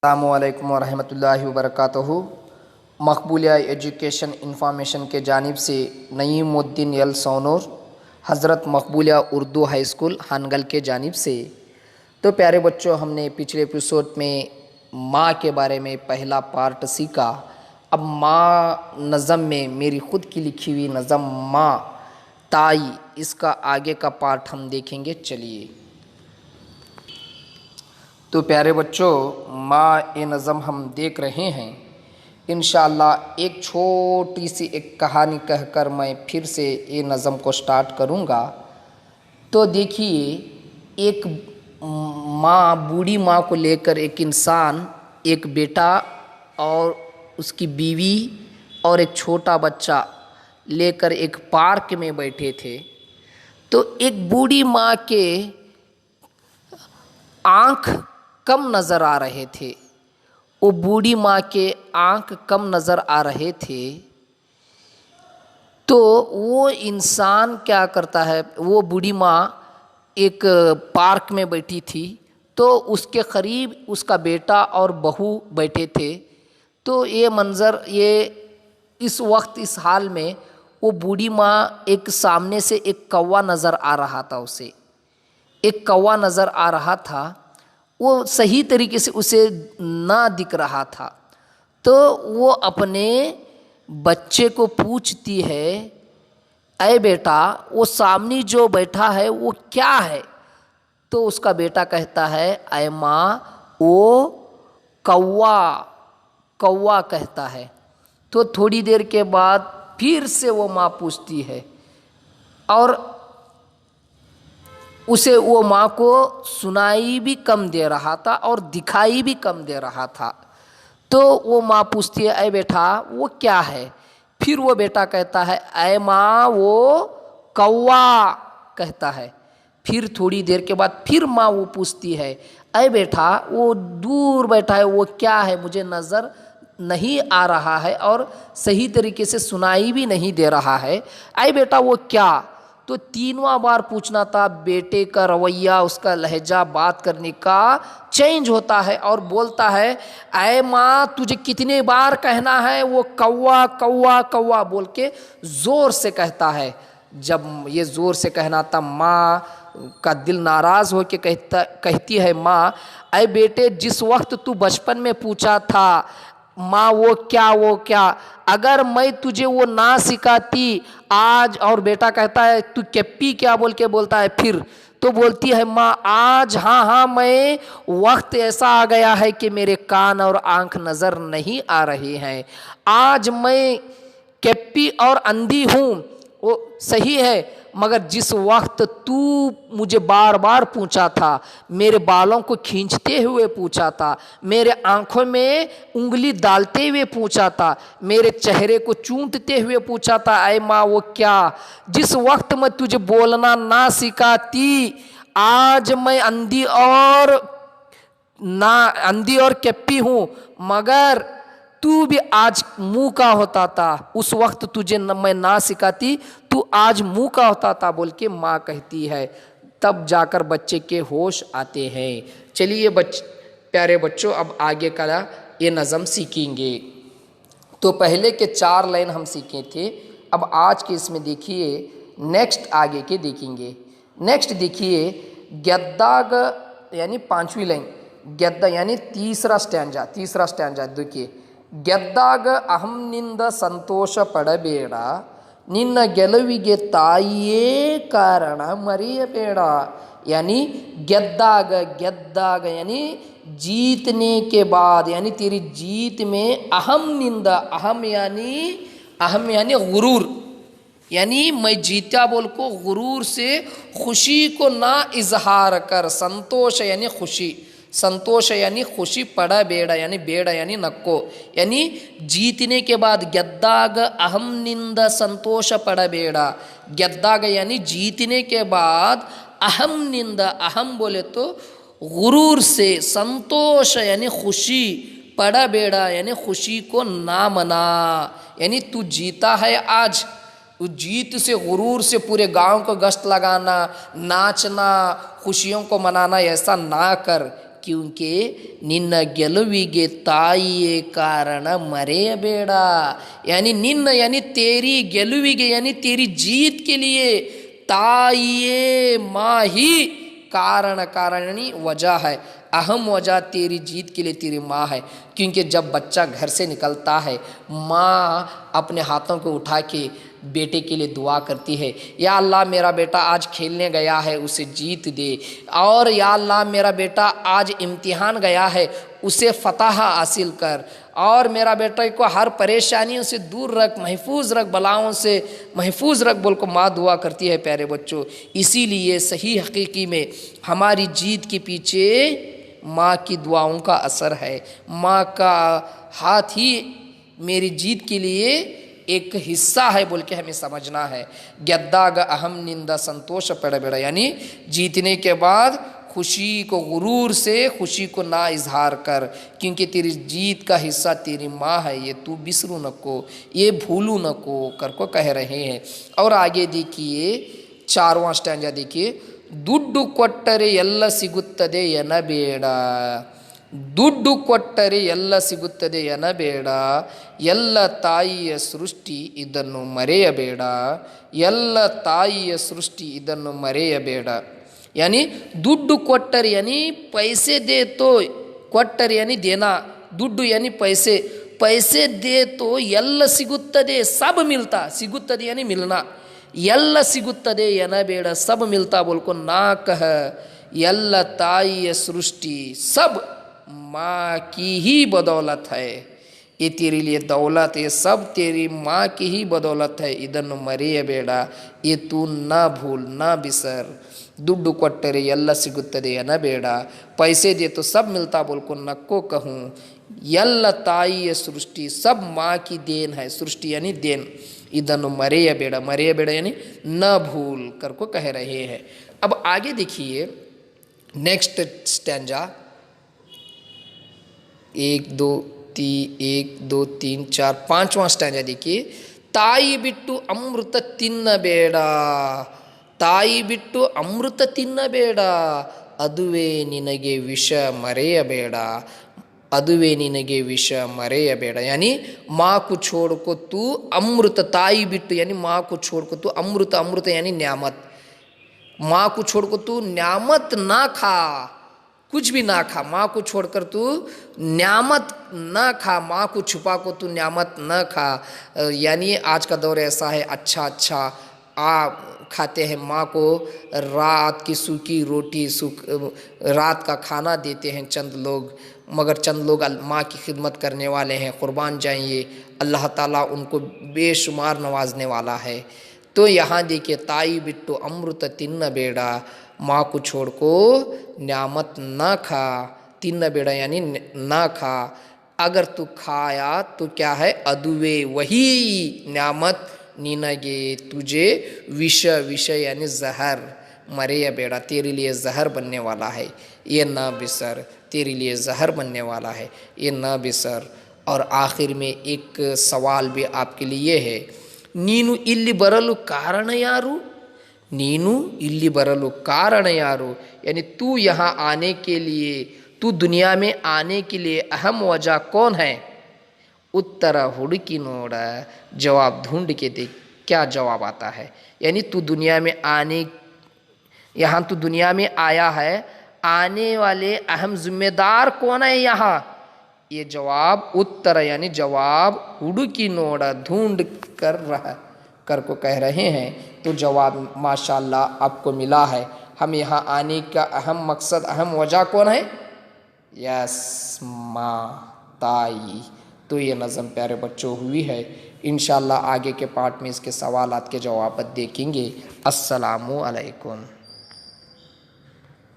अस्सलामुअलैकुम वरहमतुल्लाहि वबरकातुहू। मकबूलिया education information के जानिब से नईमुद्दीन यल सोनूर हज़रत मकबूलिया उर्दू हाई स्कूल हानगल के जानिब से। तो प्यारे बच्चों, हमने पिछले एपिसोड में माँ के बारे में पहला पार्ट सीखा। अब माँ नज़म में मेरी ख़ुद की लिखी हुई नज़म माँ ताई, इसका आगे का पार्ट हम देखेंगे। चलिए। तो प्यारे बच्चों, माँ ए नज़म हम देख रहे हैं। इंशाअल्लाह एक छोटी सी एक कहानी कहकर मैं फिर से ये नज़म को स्टार्ट करूँगा। तो देखिए, एक माँ, बूढ़ी माँ को लेकर एक इंसान, एक बेटा और उसकी बीवी और एक छोटा बच्चा लेकर एक पार्क में बैठे थे। तो एक बूढ़ी माँ के आँख कम नज़र आ रहे थे। वो बूढ़ी माँ के आँख कम नज़र आ रहे थे। तो वो इंसान क्या करता है, वो बूढ़ी माँ एक पार्क में बैठी थी। तो उसके करीब उसका बेटा और बहू बैठे थे। तो ये मंज़र, ये इस वक्त, इस हाल में वो बूढ़ी माँ एक सामने से एक कौवा नज़र आ रहा था। उसे एक कौवा नज़र आ रहा था। वो सही तरीके से उसे ना दिख रहा था। तो वो अपने बच्चे को पूछती है, अय बेटा, वो सामने जो बैठा है वो क्या है? तो उसका बेटा कहता है, अय माँ, वो कौवा कौवा कहता है। तो थोड़ी देर के बाद फिर से वो माँ पूछती है, और उसे वो माँ को सुनाई भी कम दे रहा था और दिखाई भी कम दे रहा था। तो वो माँ पूछती है, अय बेटा, वो क्या है? फिर वो बेटा कहता है, अय माँ, वो कौवा कहता है। फिर थोड़ी देर के बाद फिर माँ वो पूछती है, अय बेटा, वो दूर बैठा है वो क्या है? मुझे नज़र नहीं आ रहा है और सही तरीके से सुनाई भी नहीं दे रहा है। अय बेटा, वो क्या? तो तीनवां बार पूछना था। बेटे का रवैया, उसका लहजा बात करने का चेंज होता है और बोलता है, अय माँ, तुझे कितने बार कहना है वो कौवा कौवा कौवा बोल के ज़ोर से कहता है। जब ये ज़ोर से कहना था, माँ का दिल नाराज़ हो के कहती है, माँ, अय बेटे, जिस वक्त तू बचपन में पूछा था माँ वो क्या, अगर मैं तुझे वो ना सिखाती आज। और बेटा कहता है, तू कैप्पी क्या बोल के बोलता है। फिर तो बोलती है माँ, आज हाँ, मैं, वक्त ऐसा आ गया है कि मेरे कान और आंख नज़र नहीं आ रहे हैं। आज मैं कैप्पी और अंधी हूँ, वो सही है, मगर जिस वक्त तू मुझे बार बार पूछा था, मेरे बालों को खींचते हुए पूछा था, मेरे आंखों में उंगली डालते हुए पूछा था, मेरे चेहरे को चूंटते हुए पूछा था, अय माँ, वो क्या? जिस वक्त मैं तुझे बोलना ना सिखाती, आज मैं अंधी और कैप्पी हूँ, मगर तू भी आज मुँह का होता था। उस वक्त तुझे मैं ना सिखाती, तू आज मुँह का होता था बोल के माँ कहती है। तब जाकर बच्चे के होश आते हैं। चलिए प्यारे बच्चों, अब आगे का ये नज़म सीखेंगे। तो पहले के 4 लाइन हम सीखे थे। अब आज के इसमें देखिए, नेक्स्ट आगे के देखेंगे। नेक्स्ट देखिए, गद्दाग यानी 5वीं लाइन, गद्दा यानी तीसरा स्टैंजा देखिए। ಗೆದ್ದಾಗ ಅಹಂನಿಂದ ಸಂತೋಷ ಪಡಬೇಡ, ನಿನ್ನ ಗೆಲುವಿಗೆ ತಾಯಿಯೇ ಕಾರಣ ಮರೆಯಬೇಡ। यानी गद्दाग यानी जीतने के बाद, यानी तेरी जीत में अहम निंदा, अहम यानी गुरूर, यानी मैं जीता बोल को गुरूर से खुशी को ना इजहार कर। संतोष यानी खुशी, संतोष यानी खुशी, पड़ा बेड़ा यानी नक्को, यानी जीतने के बाद। गद्दाग अहम निंदा संतोष पड़ा बेड़ा, गद्दाग यानी जीतने के बाद, अहम निंदा, अहम बोले तो गुरूर से, संतोष यानी खुशी, पड़ा बेड़ा यानी खुशी को ना मना। यानी तू जीता है आज, उस जीत से, गुरूर से पूरे गांव को गश्त लगाना, नाचना, खुशियों को मनाना, ऐसा ना कर। क्योंकि निन्न ಗೆಲುವಿಗೆ ತಾಯಿಯೇ ಕಾರಣ ಮರೆಯಬೇಡ। यानी निन्न यानी तेरी ಗೆಲುವಿಗೆ यानी तेरी जीत के लिए ताइये माँ ही कारण, कारण यानी वजह है, अहम वजह तेरी जीत के लिए तेरी माँ है। क्योंकि जब बच्चा घर से निकलता है, माँ अपने हाथों को उठा के बेटे के लिए दुआ करती है, या अल्लाह मेरा बेटा आज खेलने गया है उसे जीत दे, और या अल्लाह मेरा बेटा आज इम्तिहान गया है उसे फतह हासिल कर, और मेरा बेटे को हर परेशानियों से दूर रख, महफूज रख, बलाओं से महफूज रख बोल को माँ दुआ करती है। प्यारे बच्चों, इसीलिए सही हकीकी में हमारी जीत के पीछे माँ की दुआओं का असर है। माँ का हाथ ही मेरी जीत के लिए एक हिस्सा है बोल के हमें समझना है। ಗೆದ್ದಾಗ अहम निंदा संतोष पड़बेड़ा, यानी जीतने के बाद खुशी को, गुरूर से खुशी को ना इजहार कर, क्योंकि तेरी जीत का हिस्सा तेरी माँ है, ये तू बिसरू नको, ये भूलू नको कर को कह रहे हैं। और आगे देखिए 4वां स्टैंजा देखिए, ದುಡ್ಡು ಕೊಟ್ಟರೆ ಎಲ್ಲ ಸಿಗುತ್ತದೆ ಎನ್ನಬೇಡ, ದುಡ್ಡು ಕೊಟ್ಟರೆ ಎಲ್ಲ ಸಿಗುತ್ತದೆ ಎನ್ನಬೇಡ, ಎಲ್ಲ ತಾಯಿಯ ಸೃಷ್ಟಿ ಇದನ್ನು ಮರೆಯಬೇಡ, ಎಲ್ಲ ತಾಯಿಯ ಸೃಷ್ಟಿ ಇದನ್ನು ಮರೆಯಬೇಡ। यानी दुड्डु कोट्टर यानी पैसे दे तो, कोट्टर यानी देना, दुड्डु यानी पैसे, पैसे दे तो ಎಲ್ಲ ಸಿಗುತ್ತದೆ सब मिलता, ಸಿಗುತ್ತದೆ यानी मिलना, ಎಲ್ಲ ಸಿಗುತ್ತದೆ ಎನ್ನಬೇಡ सब मिलता बोल को ना कह। ಎಲ್ಲ ತಾಯಿಯ सृष्टि सब माँ की ही बदौलत है, ये तेरे लिए दौलत, ये सब तेरी माँ की ही बदौलत है, ಇದನ್ನು ಮರೆಯಬೇಡ, ये तू ना भूल ना बिसर। ದುಡ್ಡು ಕೊಟ್ಟರೆ ಎಲ್ಲ ಸಿಗುತ್ತದೆ ಎನ್ನಬೇಡ, पैसे दे तो सब मिलता बोल को नको कहूँ, ಎಲ್ಲ ತಾಯಿಯ सृष्टि सब माँ की देन है, सृष्टि यानी देन, ಇದನ್ನು ಮರೆಯಬೇಡ, ಮರೆಯಬೇಡ यानी न भूल कर को कह रहे हैं। अब आगे देखिए नेक्स्ट स्टैंजा, 1 2 3 4 5वां स्टैंजा देखिए, ತಾಯಿ ಬಿಟ್ಟು ಅಮೃತ ತಿನ್ನಬೇಡ, ತಾಯಿ ಬಿಟ್ಟು ಅಮೃತ ತಿನ್ನಬೇಡ, ಅದುವೇ ನಿನಗೆ ವಿಷ ಮರೆಯಬೇಡ, अदुवे निनगे विष मरेयबेड़। यानी माँ को छोड़ को तू अमृत, ताई बिट्टू यानी माँ को छोड़ को तू अमृत, अमृत यानी न्यामत, माँ को छोड़ को तू न्यामत ना खा, कुछ भी ना खा, माँ को छोड़कर तू न्यामत ना खा, माँ को छुपा को तू न्यामत ना खा। यानी आज का दौर ऐसा है, अच्छा अच्छा खाते हैं, माँ को रात की सूखी रोटी, रात का खाना देते हैं चंद लोग, मगर चंद लोग माँ की खिदमत करने वाले हैं, कुर्बान जाइए, अल्लाह ताला उनको बेशुमार नवाजने वाला है। तो यहाँ देखिए, ताई बिट्टू अमृत तिन्न बेड़ा, माँ को छोड़ को न्यामत ना खा, तिन्न बेड़ा यानी ना खा, अगर तू खाया तो क्या है, अदुवे वही न्यामत, निनगे तुझे विष, विष यानी जहर, मरेयबेड़ा तेरे लिए जहर बनने वाला है, ये ना बिसर, तेरे लिए जहर बनने वाला है, ये ना बिसर। और आखिर में एक सवाल भी आपके लिए है, नीनु इल्ली बरलु कारण यारू, नीनु इल्ली बरलु कारण यारू, यानी तू यहाँ आने के लिए, तू दुनिया में आने के लिए अहम वजह कौन है? उत्तर हुड़की नोड़, जवाब ढूंढ के देख क्या जवाब आता है। यानी तू दुनिया में आने, यहाँ तू दुनिया में आया है, आने वाले अहम जिम्मेदार कौन है यहाँ? ये जवाब उत्तर यानी जवाब हुड़की नोड़ा, ढूंढ कर रहा कर को कह रहे हैं। तो जवाब माशाल्लाह आपको मिला है। हम यहाँ आने का अहम मकसद, अहम वजह कौन है? यस, माँ, ताई। तो ये नज़म प्यारे बच्चों हुई है। इंशाल्लाह आगे के पार्ट में इसके सवालात के जवाब देखेंगे। अस्सलामु अलैकुम।